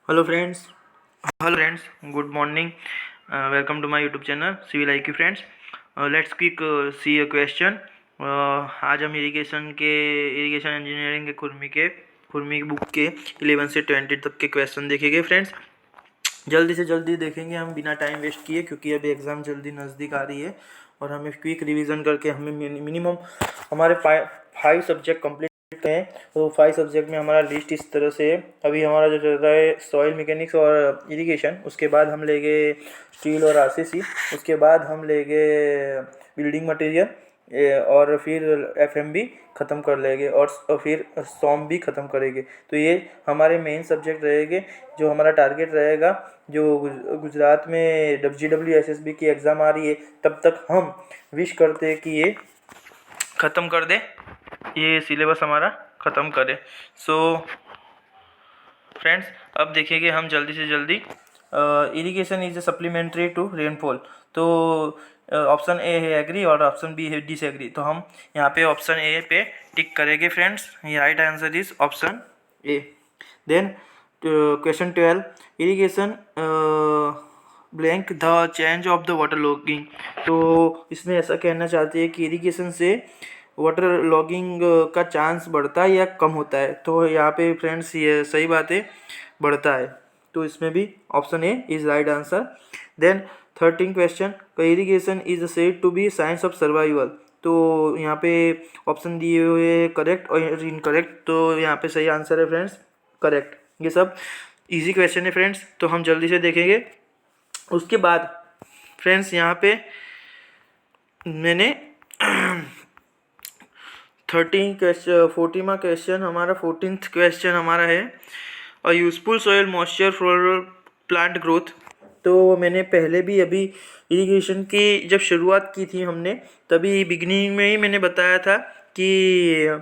Hello friends, good morning. Welcome to my YouTube channel civil IQ friends. Let's quick see a question. आज हम irrigation engineering के खुरमी book के 11 से 20 तक के क्वेश्चन देखेंगे फ्रेंड्स. जल्दी से जल्दी देखेंगे हम बिना टाइम वेस्ट किए, क्योंकि अभी एग्ज़ाम जल्दी नज़दीक आ रही है और हमें क्विक रिवीजन करके हमें मिनिमम हमारे 5 सब्जेक्ट कंप्लीट हैं. तो 5 सब्जेक्ट में हमारा लिस्ट इस तरह से है. अभी हमारा जो चल रहा है सॉइल मैकेनिक्स और इरिगेशन, उसके बाद हम लेंगे स्टील और RCC, उसके बाद हम लेंगे बिल्डिंग मटेरियल और फिर FMB ख़त्म कर लेंगे और फिर सॉम भी ख़त्म करेंगे. तो ये हमारे मेन सब्जेक्ट रहेंगे. जो हमारा टारगेट रहेगा, जो गुजरात में WSSB की एग्ज़ाम आ रही है, तब तक हम विश करते हैं कि ये ख़त्म कर दे, ये सिलेबस हमारा ख़त्म करे. सो फ्रेंड्स, अब देखेंगे हम जल्दी से जल्दी. Irrigation is a supplementary to rainfall. तो ऑप्शन ए है एग्री और ऑप्शन बी है डिसएग्री. तो हम यहाँ पे ऑप्शन ए पे टिक करेंगे फ्रेंड्स. ये right answer is option A. Then question 12, irrigation blank the change of the water logging. तो इसमें ऐसा कहना चाहते हैं कि इरिगेशन से वाटर लॉगिंग का चांस बढ़ता है या कम होता है. तो यहाँ पे फ्रेंड्स ये सही बात है, बढ़ता है. तो इसमें भी option A is right answer. Then 13 question, irrigation is said to be science of survival. तो यहाँ पे ऑप्शन दिए हुए करेक्ट और इनकरेक्ट. तो यहाँ पे सही आंसर है फ्रेंड्स, करेक्ट. ये सब इजी क्वेश्चन है फ्रेंड्स, तो हम जल्दी से देखेंगे. उसके बाद फ्रेंड्स यहाँ पे मैंने 14th क्वेश्चन हमारा है a useful soil moisture for plant growth. तो मैंने पहले भी अभी इरिगेशन की जब शुरुआत की थी हमने, तभी बिगिनिंग में ही मैंने बताया था कि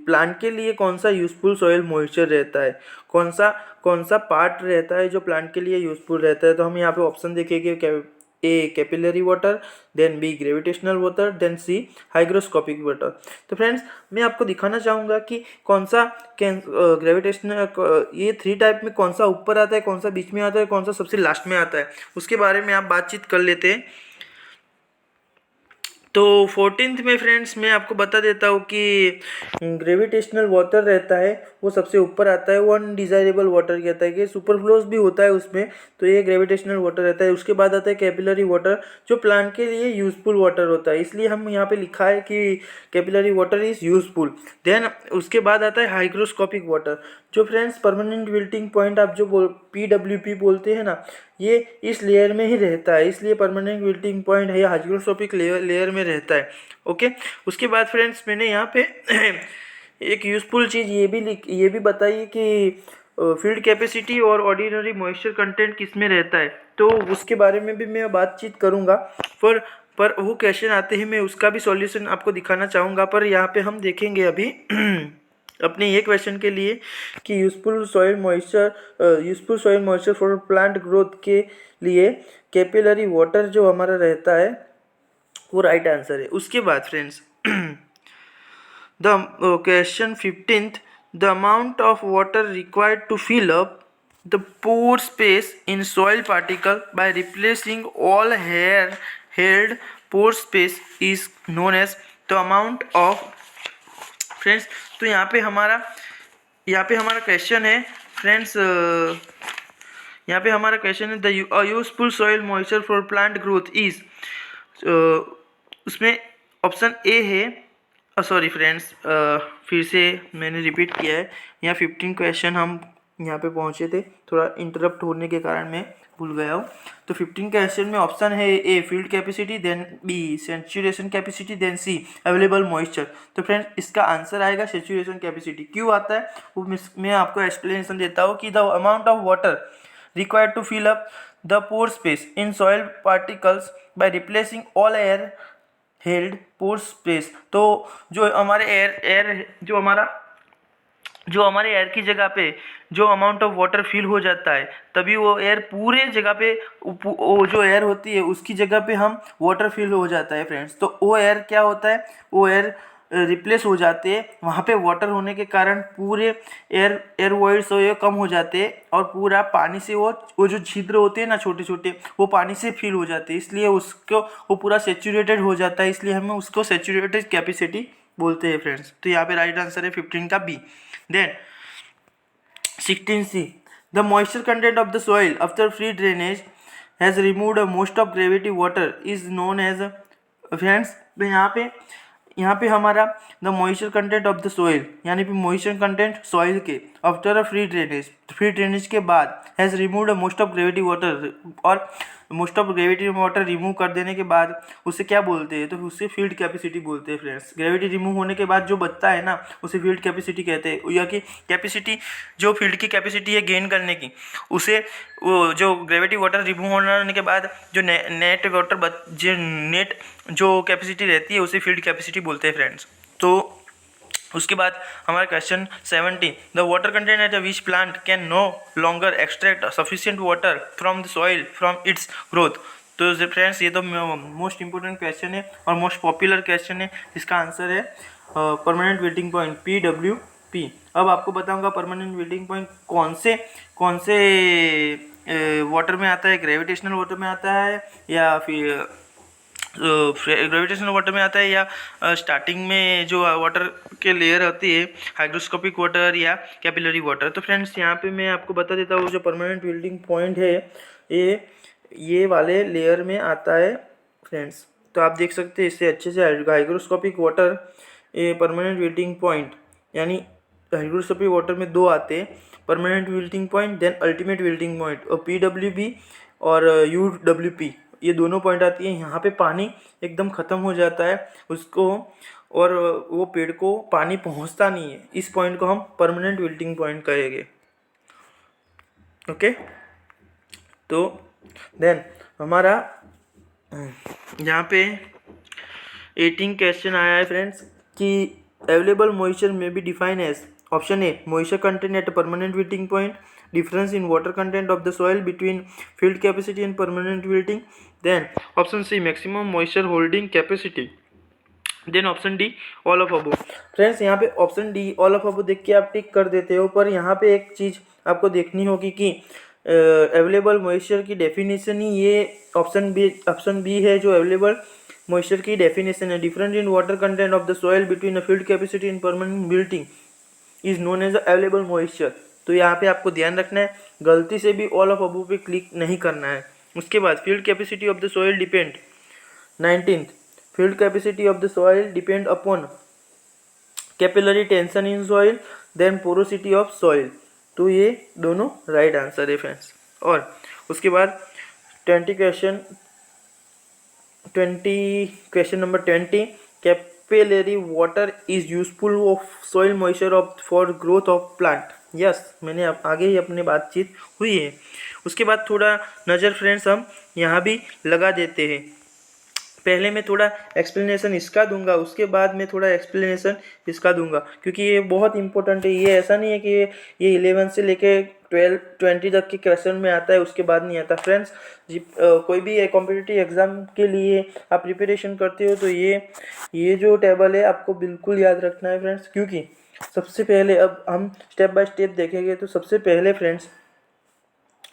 प्लांट के लिए कौन सा यूजफुल सॉइल मॉइस्चर रहता है, कौन सा पार्ट रहता है जो प्लांट के लिए यूजफुल रहता है. तो हम यहाँ पे ऑप्शन देखेंगे. A capillary water, then B gravitational water, then C hygroscopic water. तो फ्रेंड्स, मैं आपको दिखाना चाहूँगा कि कौन सा ग्रेविटेशनल, ये 3 टाइप में कौन सा ऊपर आता है, कौन सा बीच में आता है, कौन सा सबसे लास्ट में आता है, उसके बारे में आप बातचीत कर लेते हैं. तो 14th में फ्रेंड्स मैं आपको बता देता हूँ कि ग्रेविटेशनल वाटर रहता है, वो सबसे ऊपर आता है. वो अनडिजायरेबल वाटर कहता है कि सुपरफ्लोस भी होता है उसमें. तो ये ग्रेविटेशनल वाटर रहता है. उसके बाद आता है कैपिलरी वाटर, जो प्लांट के लिए यूजफुल वाटर होता है, इसलिए हम यहाँ पे लिखा है कि capillary water is useful. Then उसके बाद आता है हाइग्रोस्कोपिक वाटर, जो फ्रेंड्स परमानेंट विल्टिंग पॉइंट आप जो PWP बोलते हैं ना, ये इस लेयर में ही रहता है, इसलिए परमानेंट विल्टिंग पॉइंट है हाइग्रोस्कोपिक लेयर में रहता है. ओके. उसके बाद फ्रेंड्स मैंने यहाँ पे एक यूजफुल चीज़ ये भी बताई कि फील्ड कैपेसिटी और ऑर्डिनरी मॉइस्चर कंटेंट किस में रहता है. तो उसके बारे में भी मैं बातचीत करूँगा. पर वो क्वेश्चन आते ही मैं उसका भी सॉल्यूशन आपको दिखाना चाहूँगा. पर यहाँ पे हम देखेंगे अभी अपने ये क्वेश्चन के लिए कि useful soil moisture for plant growth के लिए कैपिलरी वाटर जो हमारा रहता है, वो राइट आंसर है. उसके बाद friends the question 15th, the amount of water required to fill up the pore space in soil particle by replacing all air held pore space is known as the amount of. Friends, तो यहाँ पे हमारा question है friends, यहाँ पे हमारा question है the useful soil moisture for plant growth is. उसमें ऑप्शन ए है. सॉरी फ्रेंड्स, फिर से मैंने रिपीट किया है. यहाँ 15 क्वेश्चन हम यहाँ पे पहुँचे थे, थोड़ा इंटरप्ट होने के कारण मैं भूल गया हूँ. तो 15 क्वेश्चन में ऑप्शन है A field capacity, then B saturation capacity, then C available moisture. तो फ्रेंड्स, इसका आंसर आएगा सेचुरेशन कैपेसिटी. क्यों आता है वो मैं आपको एक्सप्लेनेशन देता हूँ कि the amount of water required to fill up the pore space in soil particles by replacing all air held pore space. तो जो हमारे एयर की जगह पे जो अमाउंट ऑफ वाटर फिल हो जाता है, तभी वो एयर पूरे जगह पे वो जो एयर होती है उसकी जगह पे हम वाटर फिल हो जाता है फ्रेंड्स. तो वो एयर क्या होता है, वो एयर रिप्लेस हो जाते हैं, वहाँ पे वाटर होने के कारण पूरे एयर वॉइड्स ये कम हो जाते हैं और पूरा पानी से वो जो छिद्र होते हैं ना छोटे छोटे, वो पानी से फिल हो जाते हैं, इसलिए उसको वो पूरा सेचुरेटेड हो जाता है, इसलिए हमें उसको सेचुरेटेड कैपेसिटी बोलते हैं फ्रेंड्स। तो यहाँ पे राइट आंसर है 15 का B. Then 16C, the moisture content of the soil after free drainage has removed most of gravity water is known as friends. तो यहाँ पे हमारा the moisture content of the soil यानी कि मॉइस्चर कंटेंट सॉइल के after a free drainage के बाद has removed most of gravity water, और most of gravity water remove कर देने के बाद उसे क्या बोलते हैं, तो उसे फील्ड कैपेसिटी बोलते हैं फ्रेंड्स। ग्रेविटी रिमूव होने के बाद जो बचता है ना, उसे फील्ड कैपेसिटी कहते हैं, या कि कैपेसिटी जो फील्ड की कैपेसिटी है गेन करने की, उसे वो जो ग्रेविटी वाटर रिमूव होने के बाद जो नेट जो कैपेसिटी रहती है उसे फील्ड कैपेसिटी बोलते हैं फ्रेंड्स। तो उसके बाद हमारा question 17, the water content at which plant can no longer extract sufficient water from the soil from its growth. तो फ्रेंड्स ये तो मोस्ट इंपॉर्टेंट क्वेश्चन है और मोस्ट पॉपुलर क्वेश्चन है। इसका आंसर है परमानेंट वेटिंग पॉइंट PWP। अब आपको बताऊंगा परमानेंट वेटिंग पॉइंट कौन से वाटर में आता है, ग्रेविटेशनल वाटर में आता है या फिर ग्रेविटेशनल वाटर में आता है, या स्टार्टिंग में जो वाटर के लेयर होती है हाइग्रोस्कोपिक वाटर या कैपिलरी वाटर। तो फ्रेंड्स यहाँ पे मैं आपको बता देता हूँ जो परमानेंट विल्डिंग पॉइंट है ये वाले लेयर में आता है फ्रेंड्स। तो आप देख सकते हैं इससे अच्छे से हाइग्रोस्कोपिक वाटर ये परमानेंट विल्डिंग पॉइंट, यानी हाइग्रोस्कोपिक वाटर में दो आते हैं, परमानेंट विल्डिंग पॉइंट देन अल्टीमेट विल्डिंग पॉइंट, और PWP और UWP ये दोनों पॉइंट आती है। यहाँ पे पानी एकदम ख़त्म हो जाता है उसको, और वो पेड़ को पानी पहुँचता नहीं है, इस पॉइंट को हम परमानेंट विल्टिंग पॉइंट कहेंगे। ओके, तो देन हमारा यहाँ पे 18 क्वेश्चन आया है फ्रेंड्स कि अवेलेबल मॉइस्चर में be define as option A moisture content at permanent wilting point, difference in water content of the soil between field capacity and permanent wilting, then option C maximum moisture holding capacity, then option D all of above। Friends यहाँ पे option D all of above देख के आप टिक कर देते हो, पर यहाँ पे एक चीज़ आपको देखनी होगी कि अवेलेबल मॉइस्चर की डेफिनेशन ही ये ऑप्शन बी है जो अवेलेबल मॉइस्चर की डेफिनेशन है। Difference in water content of the soil between a field capacity and permanent wilting is known as available moisture. तो यहाँ पे आपको ध्यान रखना है, गलती से भी ऑल ऑफ अबव पे क्लिक नहीं करना है। उसके बाद field capacity of the soil depend 19th, field capacity of the soil depend upon capillary tension in soil then porosity of soil. तो ये दोनों राइट आंसर है फ्रेंड्स। और उसके बाद 20 question number 20, capillary water is useful of soil moisture of for growth of plant. Yes, मैंने आगे ही अपनी बातचीत हुई है। उसके बाद थोड़ा नज़र फ्रेंड्स हम यहाँ भी लगा देते हैं। पहले मैं थोड़ा एक्सप्लेनेशन इसका दूंगा, उसके बाद मैं थोड़ा एक्सप्लेनेशन इसका दूंगा, क्योंकि ये बहुत इंपॉर्टेंट है। ये ऐसा नहीं है कि ये 11 से लेके 20 तक के क्वेश्चन में आता है, उसके बाद नहीं आता फ्रेंड्स। कोई भी कॉम्पिटिटिव एग्ज़ाम के लिए आप प्रिपरेशन करते हो तो ये जो टेबल है आपको बिल्कुल याद रखना है फ्रेंड्स, क्योंकि सबसे पहले अब हम स्टेप बाय स्टेप देखेंगे। तो सबसे पहले फ्रेंड्स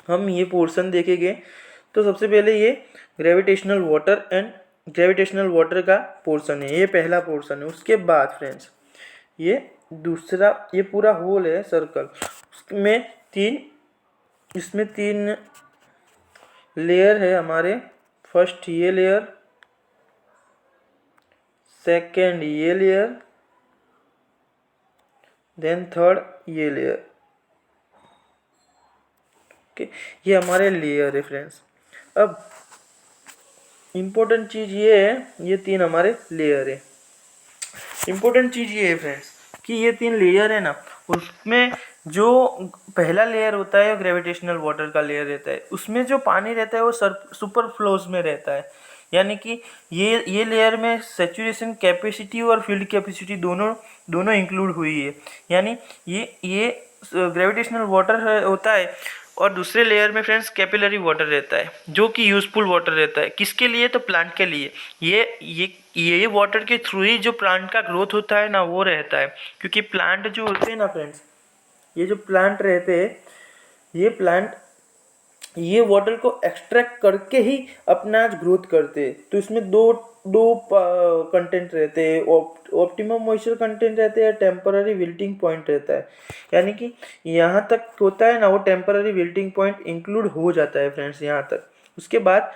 हम ये पोर्शन देखेंगे। तो सबसे पहले ये ग्रेविटेशनल वाटर का पोर्शन है, ये पहला पोर्शन है। उसके बाद फ्रेंड्स ये दूसरा, ये पूरा होल है सर्कल, इसमें तीन लेयर है हमारे। फर्स्ट ये लेयर, सेकेंड ये लेयर, देन थर्ड ये लेयर। ओके, ये हमारे लेयर है फ्रेंड्स। अब इम्पोर्टेंट चीज़ ये है, ये तीन हमारे लेयर है। इम्पोर्टेंट चीज़ ये है फ्रेंड्स कि ये तीन लेयर है ना, उसमें जो पहला लेयर होता है ग्रेविटेशनल वाटर का लेयर रहता है, उसमें जो पानी रहता है वो सुपर फ्लोज में रहता है। यानी कि ये लेयर में सैचुरेशन कैपेसिटी और फील्ड कैपेसिटी दोनों इंक्लूड हुई है। यानी ये ग्रेविटेशनल वाटर होता है, और दूसरे लेयर में फ्रेंड्स कैपिलरी वाटर रहता है जो कि यूजफुल वाटर रहता है। किसके लिए? तो प्लांट के लिए। ये वाटर के थ्रू ही जो प्लांट का ग्रोथ होता है ना वो रहता है, क्योंकि प्लांट जो होते हैं ना फ्रेंड्स, ये जो प्लांट रहते हैं, ये प्लांट ये वाटर को एक्सट्रैक्ट करके ही अपना ग्रोथ करते हैं। तो इसमें दो दो कंटेंट रहते हैं, ऑप्टिमम मॉइस्चर कंटेंट रहते हैं, टेम्पररी विल्टिंग पॉइंट रहता है। यानी कि यहाँ तक होता है ना, वो टेम्पररी विल्टिंग पॉइंट इंक्लूड हो जाता है फ्रेंड्स यहाँ तक। उसके बाद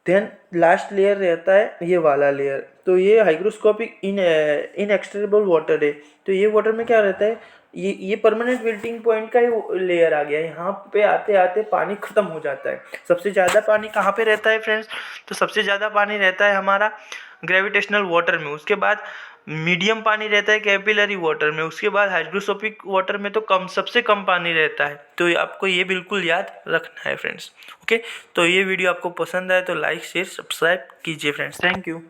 देन लास्ट लेयर रहता है ये वाला लेयर। तो ये हाइग्रोस्कोपिक इनएक्सट्रेबल वाटर है। तो ये वाटर में क्या रहता है, ये परमानेंट विल्टिंग पॉइंट का ही लेयर आ गया है। यहाँ पे आते आते पानी खत्म हो जाता है। सबसे ज़्यादा पानी कहाँ पे रहता है फ्रेंड्स, तो सबसे ज़्यादा पानी रहता है हमारा ग्रेविटेशनल वाटर में। उसके बाद मीडियम पानी रहता है कैपिलरी वाटर में। उसके बाद हाइड्रोस्कोपिक वाटर में तो सबसे कम पानी रहता है। तो आपको ये बिल्कुल याद रखना है फ्रेंड्स। ओके, तो ये वीडियो आपको पसंद आए तो लाइक शेयर सब्सक्राइब कीजिए फ्रेंड्स। Thank you.